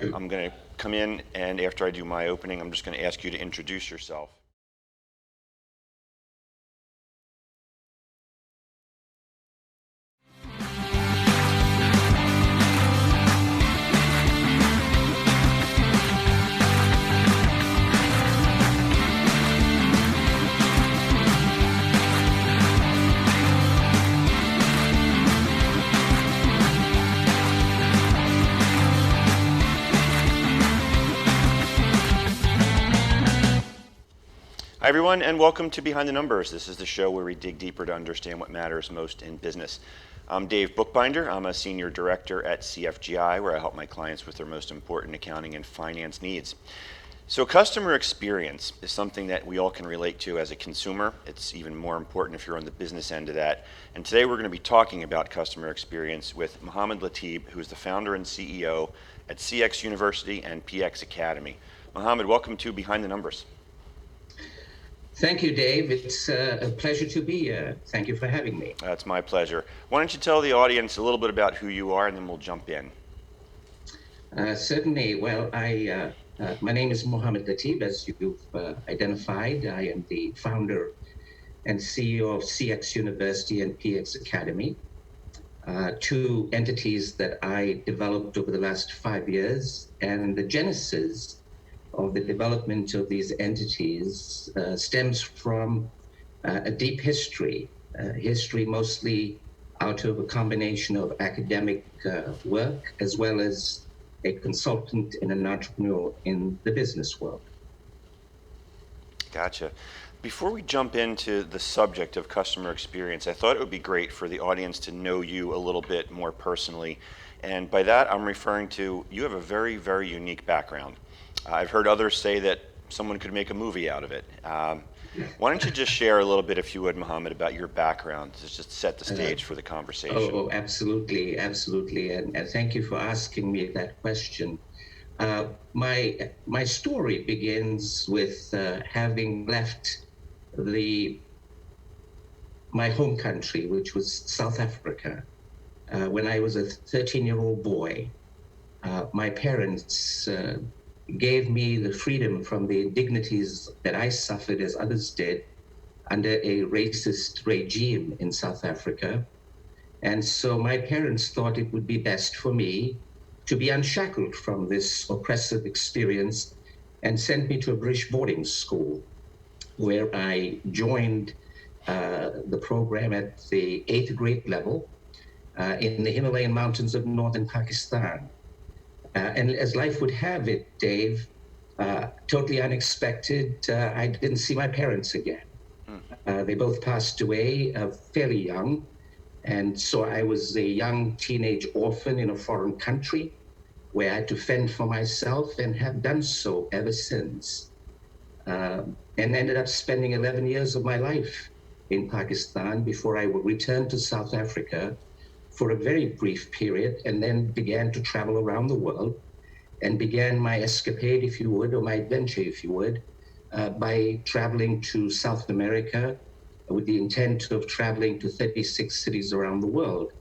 I'm going to come in, and after I do my opening, I'm just going to ask you to introduce yourself. Hi, everyone, and welcome to Behind the Numbers. This is the show where we dig deeper to understand what matters most in business. I'm Dave Bookbinder. I'm a senior director at CFGI, where I help my clients with their most important accounting and finance needs. So customer experience is something that we all can relate to as a consumer. It's even more important if you're on the business end of that. And today we're going to be talking about customer experience with Mohamed Latib, who is the founder and CEO at CX University and PX Academy. Mohamed, welcome to Behind the Numbers. Thank you, Dave. It's a pleasure to be here. Thank you for having me. That's my pleasure. Why don't you tell the audience a little bit about who you are, and then we'll jump in. Certainly. Well, my name is Mohamed Latib, as you've identified. I am the founder and CEO of CX University and PX Academy, two entities that I developed over the last 5 years. And the genesis of the development of these entities stems from a deep history mostly out of a combination of academic work as well as a consultant and an entrepreneur in the business world. Gotcha. Before we jump into the subject of customer experience, I thought it would be great for the audience to know you a little bit more personally. And by that, I'm referring to you have a very, very unique background. I've heard others say that someone could make a movie out of it. Why don't you just share a little bit, if you would, Mohamed, about your background to just set the stage for the conversation? Absolutely. And thank you for asking me that question. My story begins with having left my home country, which was South Africa, when I was a 13-year-old boy. My parents gave me the freedom from the indignities that I suffered as others did under a racist regime in South Africa. And so my parents thought it would be best for me to be unshackled from this oppressive experience and sent me to a British boarding school where I joined the program at the 8th grade level in the Himalayan mountains of northern Pakistan. And as life would have it, Dave, totally unexpected, I didn't see my parents again. They both passed away fairly young. And so I was a young teenage orphan in a foreign country where I had to fend for myself and have done so ever since. And ended up spending 11 years of my life in Pakistan before I would return to South Africa for a very brief period, and then began to travel around the world and began my escapade, if you would, or my adventure, if you would, by traveling to South America with the intent of traveling to 36 cities around the world.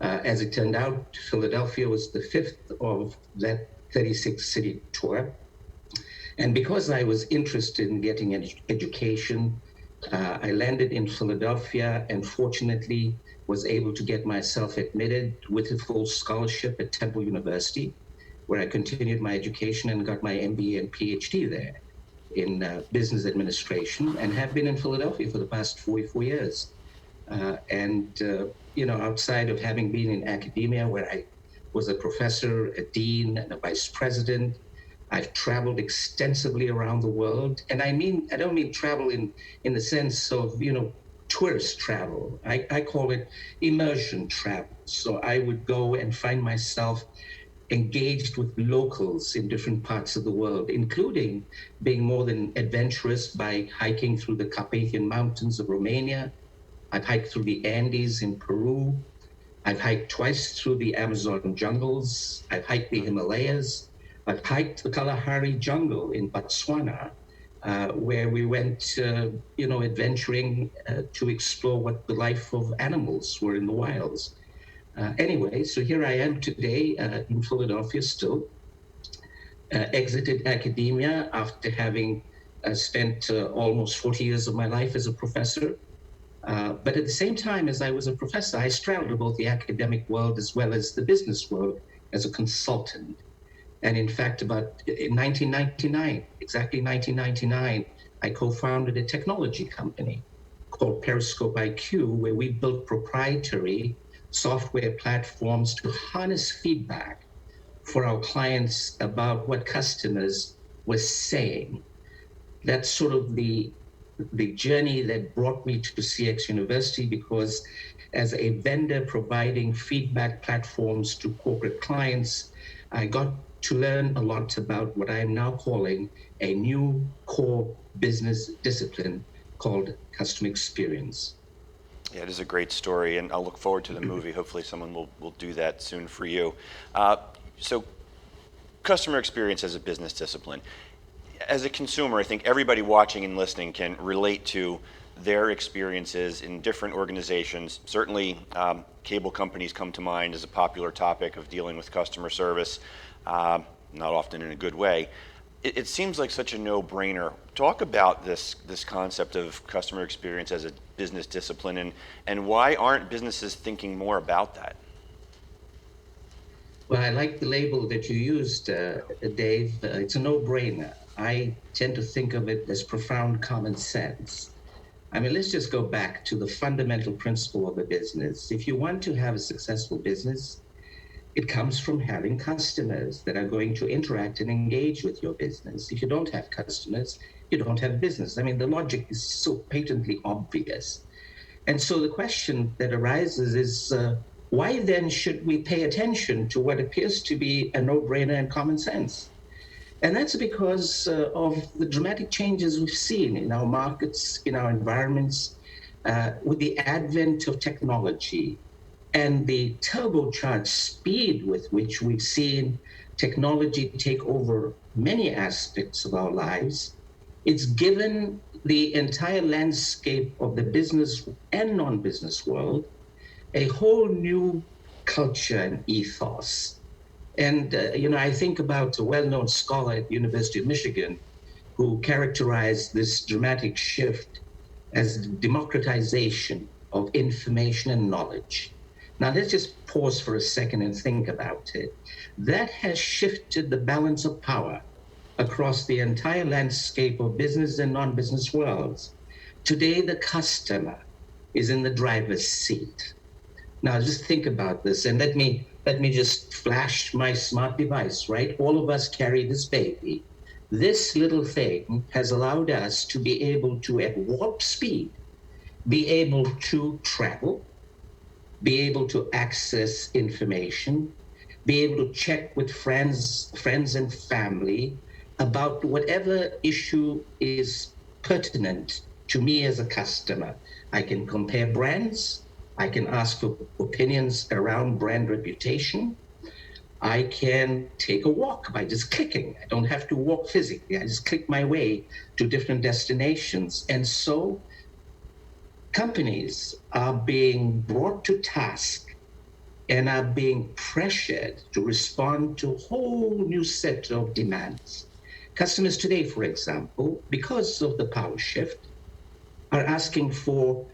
As it turned out, Philadelphia was the 5th of that 36-city tour. And because I was interested in getting an education, I landed in Philadelphia and fortunately was able to get myself admitted with a full scholarship at Temple University, where I continued my education and got my MBA and PhD there in business administration, and have been in Philadelphia for the past 44 years. Outside of having been in academia, where I was a professor, a dean, and a vice president, I've traveled extensively around the world. And I don't mean travel in the sense of, tourist travel. I call it immersion travel. So I would go and find myself engaged with locals in different parts of the world, including being more than adventurous by hiking through the Carpathian Mountains of Romania. I've hiked through the Andes in Peru. I've hiked twice through the Amazon jungles. I've hiked the Himalayas. I've hiked the Kalahari jungle in Botswana, where we went, adventuring to explore what the life of animals were in the wilds. Anyway, so here I am today in Philadelphia still, exited academia after having spent almost 40 years of my life as a professor. But at the same time, as I was a professor, I straddled both the academic world as well as the business world as a consultant. And in fact, about in 1999, exactly 1999, I co-founded a technology company called Periscope IQ, where we built proprietary software platforms to harness feedback for our clients about what customers were saying. That's sort of the journey that brought me to CX University, because as a vendor providing feedback platforms to corporate clients, I got to learn a lot about what I am now calling a new core business discipline called customer experience. Yeah, it is a great story, and I'll look forward to the movie. Hopefully someone will do that soon for you. So customer experience as a business discipline. As a consumer, I think everybody watching and listening can relate to their experiences in different organizations. Certainly, cable companies come to mind as a popular topic of dealing with customer service, not often in a good way. It seems like such a no-brainer. Talk about this concept of customer experience as a business discipline, and why aren't businesses thinking more about that? Well, I like the label that you used, Dave. It's a no-brainer. I tend to think of it as profound common sense. I mean, let's just go back to the fundamental principle of a business. If you want to have a successful business, it comes from having customers that are going to interact and engage with your business. If you don't have customers, you don't have business. I mean, the logic is so patently obvious. And so the question that arises is, why then should we pay attention to what appears to be a no-brainer and common sense? And that's because of the dramatic changes we've seen in our markets, in our environments, with the advent of technology and the turbocharged speed with which we've seen technology take over many aspects of our lives. It's given the entire landscape of the business and non-business world a whole new culture and ethos. And, I think about a well-known scholar at the University of Michigan who characterized this dramatic shift as the democratization of information and knowledge. Now, let's just pause for a second and think about it. That has shifted the balance of power across the entire landscape of business and non-business worlds. Today, the customer is in the driver's seat. Now, just think about this, and let me just flash my smart device, right? All of us carry this baby. This little thing has allowed us to be able to, at warp speed, be able to travel, be able to access information, be able to check with friends and family about whatever issue is pertinent to me as a customer. I can compare brands. I can ask for opinions around brand reputation. I can take a walk by just clicking. I don't have to walk physically. I just click my way to different destinations. And so companies are being brought to task and are being pressured to respond to a whole new set of demands. Customers today, for example, because of the power shift, are asking for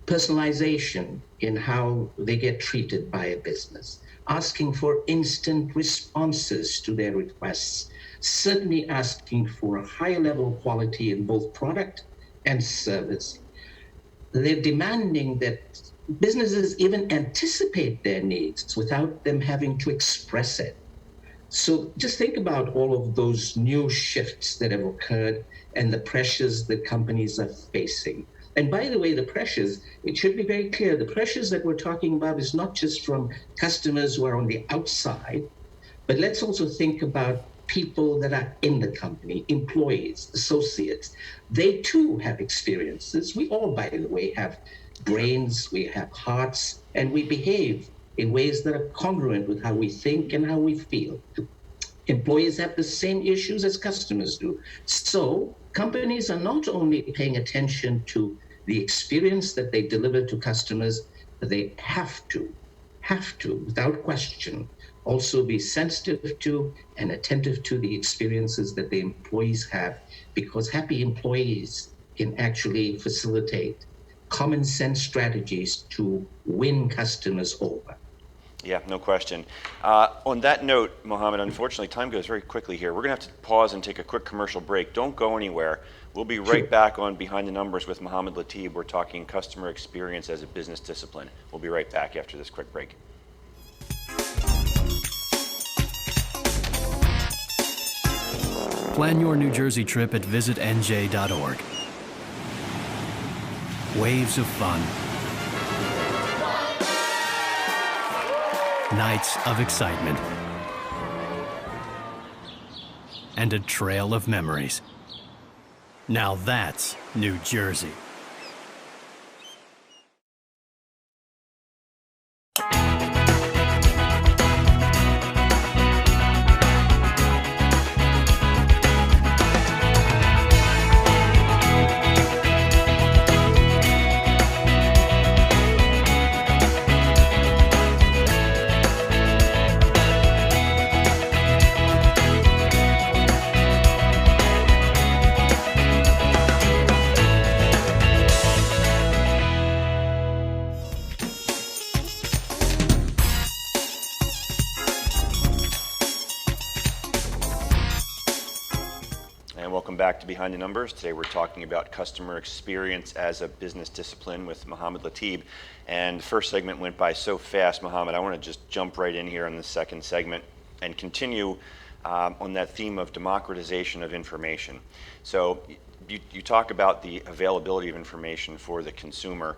personalization in how they get treated by a business, asking for instant responses to their requests, certainly asking for a higher level of quality in both product and service. They're demanding that businesses even anticipate their needs without them having to express it. So just think about all of those new shifts that have occurred and the pressures that companies are facing. And by the way, the pressures, it should be very clear, the pressures that we're talking about is not just from customers who are on the outside, but let's also think about people that are in the company, employees, associates. They too have experiences. We all, by the way, have brains, we have hearts, and we behave in ways that are congruent with how we think and how we feel. Employees have the same issues as customers do. So companies are not only paying attention to the experience that they deliver to customers, but they have to, without question, also be sensitive to and attentive to the experiences that the employees have, because happy employees can actually facilitate common sense strategies to win customers over. Yeah, no question. On that note, Mohamed, unfortunately, time goes very quickly here. We're going to have to pause and take a quick commercial break. Don't go anywhere. We'll be right back on Behind the Numbers with Mohamed Latib. We're talking customer experience as a business discipline. We'll be right back after this quick break. Plan your New Jersey trip at visitnj.org. Waves of fun. Nights of excitement. And a trail of memories. Now that's New Jersey. Back to Behind the Numbers. Today we're talking about customer experience as a business discipline with Mohamed Latib. And the first segment went by so fast, Mohamed. I want to just jump right in here on the second segment and continue on that theme of democratization of information. So you talk about the availability of information for the consumer,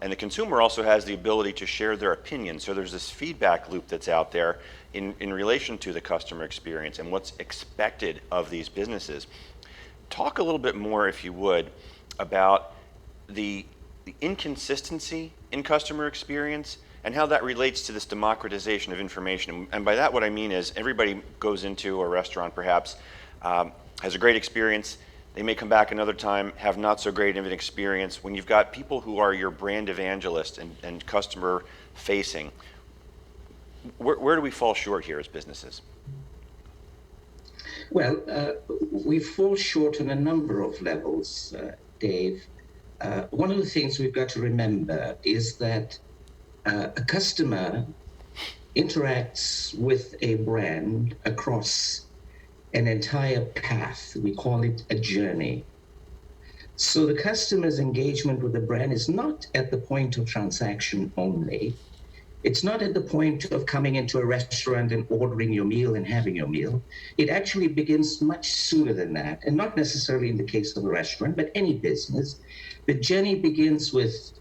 and the consumer also has the ability to share their opinion. So there's this feedback loop that's out there in relation to the customer experience and what's expected of these businesses. Talk a little bit more, if you would, about the inconsistency in customer experience and how that relates to this democratization of information. And by that, what I mean is everybody goes into a restaurant, perhaps, has a great experience. They may come back another time, have not so great of an experience. When you've got people who are your brand evangelists and customer facing, where do we fall short here as businesses? Well, we fall short on a number of levels, Dave. One of the things we've got to remember is that a customer interacts with a brand across an entire path. We call it a journey. So the customer's engagement with the brand is not at the point of transaction only. It's not at the point of coming into a restaurant and ordering your meal and having your meal. It actually begins much sooner than that, and not necessarily in the case of a restaurant, but any business. The journey begins with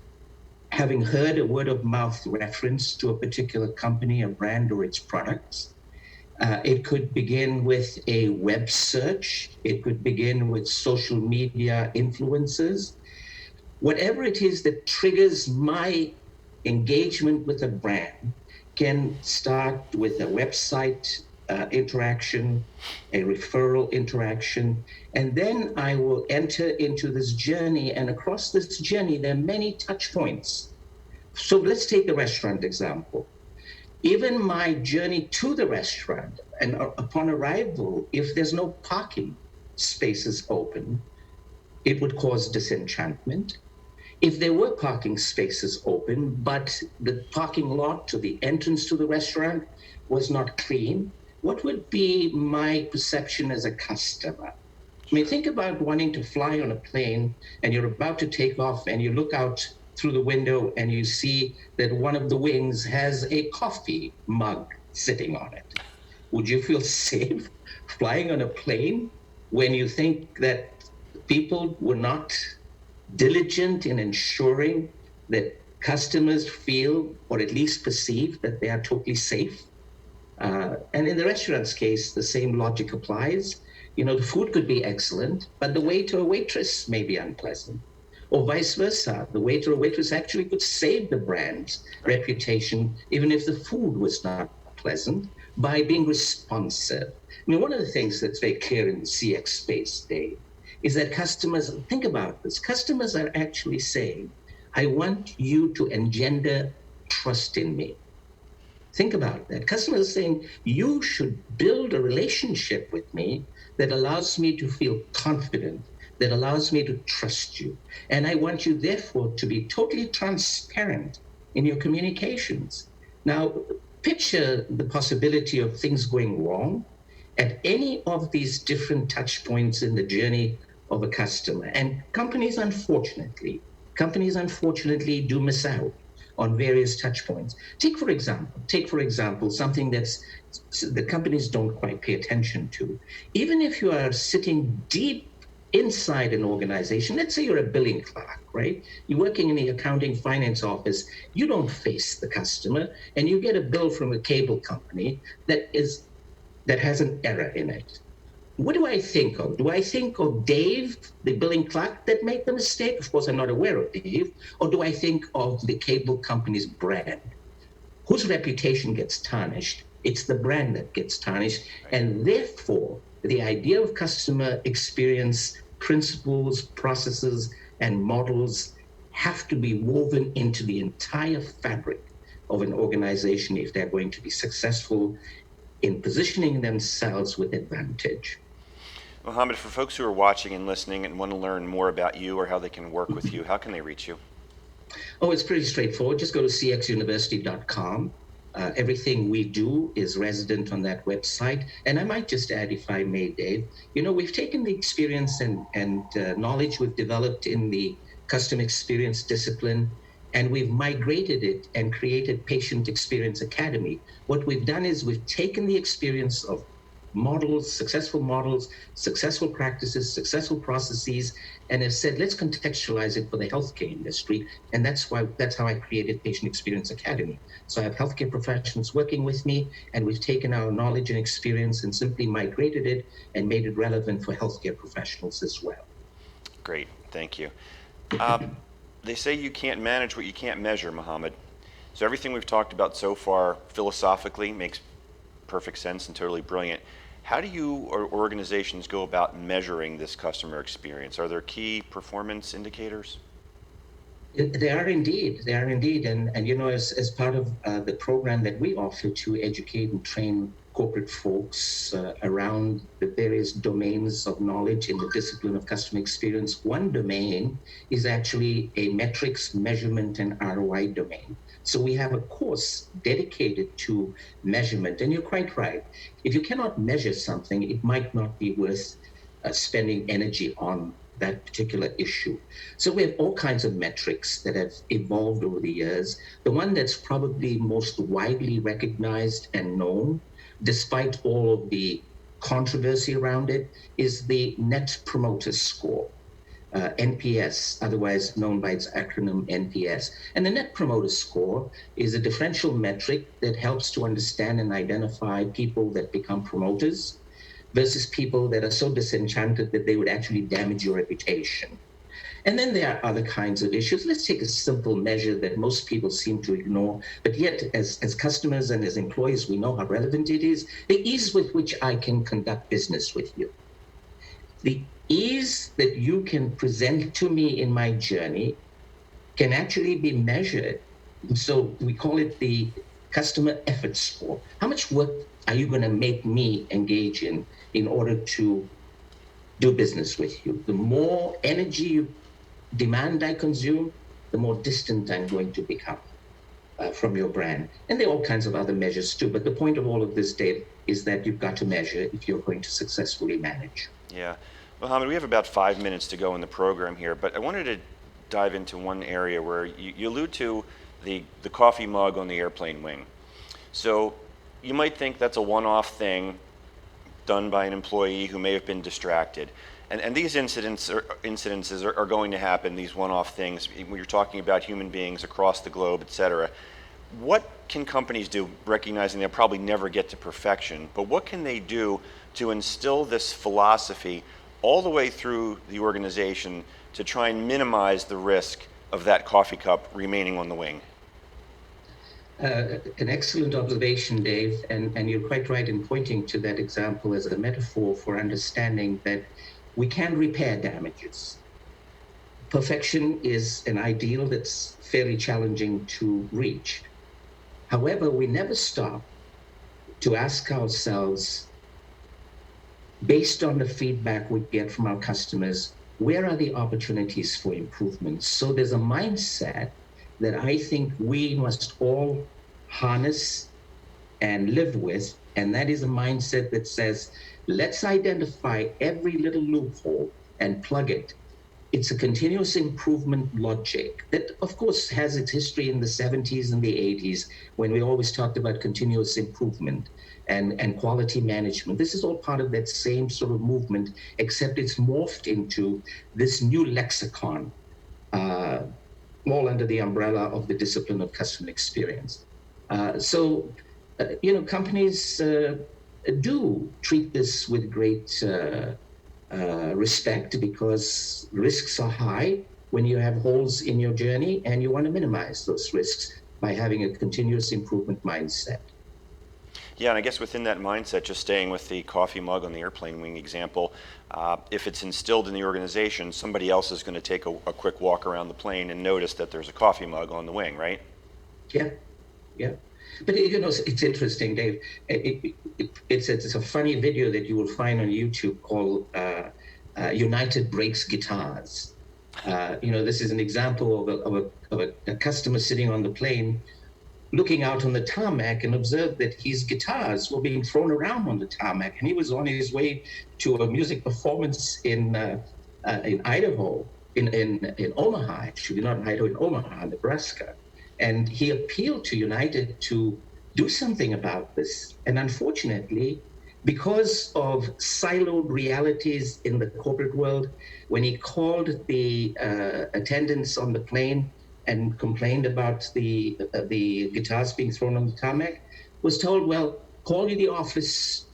having heard a word of mouth reference to a particular company, a brand, or its products. It could begin with a web search. It could begin with social media influencers. Whatever it is that triggers my engagement with a brand can start with a website interaction, a referral interaction, and then I will enter into this journey. And across this journey, there are many touch points. So let's take the restaurant example. Even my journey to the restaurant, and upon arrival, if there's no parking spaces open, it would cause disenchantment. If there were parking spaces open, but the parking lot to the entrance to the restaurant was not clean, what would be my perception as a customer? I mean, think about wanting to fly on a plane and you're about to take off and you look out through the window and you see that one of the wings has a coffee mug sitting on it. Would you feel safe flying on a plane when you think that people were not diligent in ensuring that customers feel, or at least perceive, that they are totally safe? And in the restaurant's case, the same logic applies. You know, the food could be excellent, but the waiter or waitress may be unpleasant. Or vice versa, the waiter or waitress actually could save the brand's reputation, even if the food was not pleasant, by being responsive. I mean, one of the things that's very clear in the CX space, Dave, is that customers, think about this, customers are actually saying, I want you to engender trust in me. Think about that. Customers saying, you should build a relationship with me that allows me to feel confident, that allows me to trust you. And I want you, therefore, to be totally transparent in your communications. Now, picture the possibility of things going wrong at any of these different touch points in the journey of a customer. And companies, unfortunately, do miss out on various touch points. Take for example, something that's the companies don't quite pay attention to. Even if you are sitting deep inside an organization, let's say you're a billing clerk, right? You're working in the accounting finance office, you don't face the customer, and you get a bill from a cable company that has an error in it. What do I think of? Do I think of Dave, the billing clerk, that made the mistake? Of course, I'm not aware of Dave. Or do I think of the cable company's brand? Whose reputation gets tarnished? It's the brand that gets tarnished. And therefore, the idea of customer experience principles, processes, and models have to be woven into the entire fabric of an organization if they're going to be successful in positioning themselves with advantage. Mohamed, for folks who are watching and listening and want to learn more about you or how they can work with you, how can they reach you? Oh, it's pretty straightforward. Just go to cxuniversity.com. Everything we do is resident on that website. And I might just add, if I may, Dave, we've taken the experience and knowledge we've developed in the custom experience discipline, and we've migrated it and created Patient Experience Academy. What we've done is we've taken the experience of models, successful practices, successful processes, and have said, let's contextualize it for the healthcare industry. And that's how I created Patient Experience Academy. So I have healthcare professionals working with me, and we've taken our knowledge and experience and simply migrated it and made it relevant for healthcare professionals as well. Great, thank you. They say you can't manage what you can't measure, Mohamed. So everything we've talked about so far philosophically makes perfect sense and totally brilliant. How do you or organizations go about measuring this customer experience? Are there key performance indicators? They are indeed. And as part of the program that we offer to educate and train corporate folks around the various domains of knowledge in the discipline of customer experience, one domain is actually a metrics, measurement, and ROI domain. So we have a course dedicated to measurement. And you're quite right. If you cannot measure something, it might not be worth spending energy on that particular issue. So we have all kinds of metrics that have evolved over the years. The one that's probably most widely recognized and known, despite all of the controversy around it, is the Net Promoter Score, NPS, otherwise known by its acronym NPS. And the Net Promoter Score is a differential metric that helps to understand and identify people that become promoters versus people that are so disenchanted that they would actually damage your reputation. And then there are other kinds of issues. Let's take a simple measure that most people seem to ignore, but yet as customers and as employees, we know how relevant it is: the ease with which I can conduct business with you. The ease that you can present to me in my journey can actually be measured. So we call it the customer effort score. How much work are you going to make me engage in order to do business with you? The more energy you demand I consume, the more distant I'm going to become from your brand. And there are all kinds of other measures too. But the point of all of this, Dave, is that you've got to measure if you're going to successfully manage. Yeah. Mohamed, we have about 5 minutes to go in the program here, but I wanted to dive into one area where you allude to the coffee mug on the airplane wing. So you might think that's a one-off thing done by an employee who may have been distracted. And these incidences are going to happen, these one-off things, when you're talking about human beings across the globe, et cetera. What can companies do, recognizing they'll probably never get to perfection, but what can they do to instill this philosophy all the way through the organization to try and minimize the risk of that coffee cup remaining on the wing? An excellent observation, Dave, and you're quite right in pointing to that example as a metaphor for understanding that we can repair damages. Perfection is an ideal that's fairly challenging to reach. However, we never stop to ask ourselves, based on the feedback we get from our customers, where are the opportunities for improvement? So there's a mindset that I think we must all harness and live with, and that is a mindset that says, let's identify every little loophole and plug it. It's a continuous improvement logic that, of course, has its history in the 70s and the 80s when we always talked about continuous improvement and quality management. This is all part of that same sort of movement, except it's morphed into this new lexicon, all under the umbrella of the discipline of customer experience. Companies do treat this with great respect, because risks are high when you have holes in your journey, and you want to minimize those risks by having a continuous improvement mindset. Yeah, and I guess within that mindset, just staying with the coffee mug on the airplane wing example, if it's instilled in the organization, somebody else is going to take a quick walk around the plane and notice that there's a coffee mug on the wing, right? Yeah, yeah. But it's interesting, Dave. It's a funny video that you will find on YouTube called United Breaks Guitars. This is an example of a customer sitting on the plane, looking out on the tarmac, and observed that his guitars were being thrown around on the tarmac, and he was on his way to a music performance in Idaho, in Omaha, actually, not in Idaho, in Omaha, Nebraska. And he appealed to United to do something about this. And unfortunately, because of siloed realities in the corporate world, when he called the attendants on the plane and complained about the guitars being thrown on the tarmac, was told, well, call the office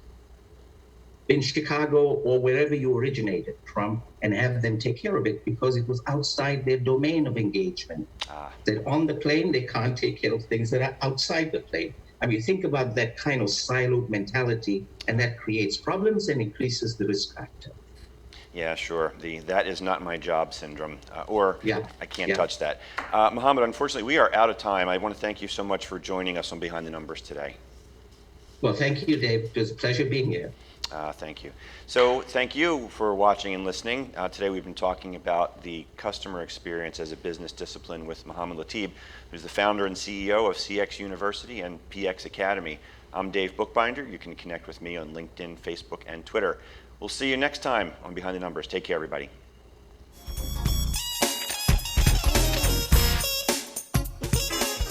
in Chicago or wherever you originated from and have them take care of it, because it was outside their domain of engagement. That on the plane, they can't take care of things that are outside the plane. I mean, think about that kind of siloed mentality, and that creates problems and increases the risk factor. Yeah, sure. That is not my job syndrome, I can't touch that. Mohamed, unfortunately, we are out of time. I want to thank you so much for joining us on Behind the Numbers today. Well, thank you, Dave. It was a pleasure being here. Thank you. So thank you for watching and listening. Today we've been talking about the customer experience as a business discipline with Mohamed Latib, who's the founder and CEO of CX University and PX Academy. I'm Dave Bookbinder. You can connect with me on LinkedIn, Facebook, and Twitter. We'll see you next time on Behind the Numbers. Take care, everybody.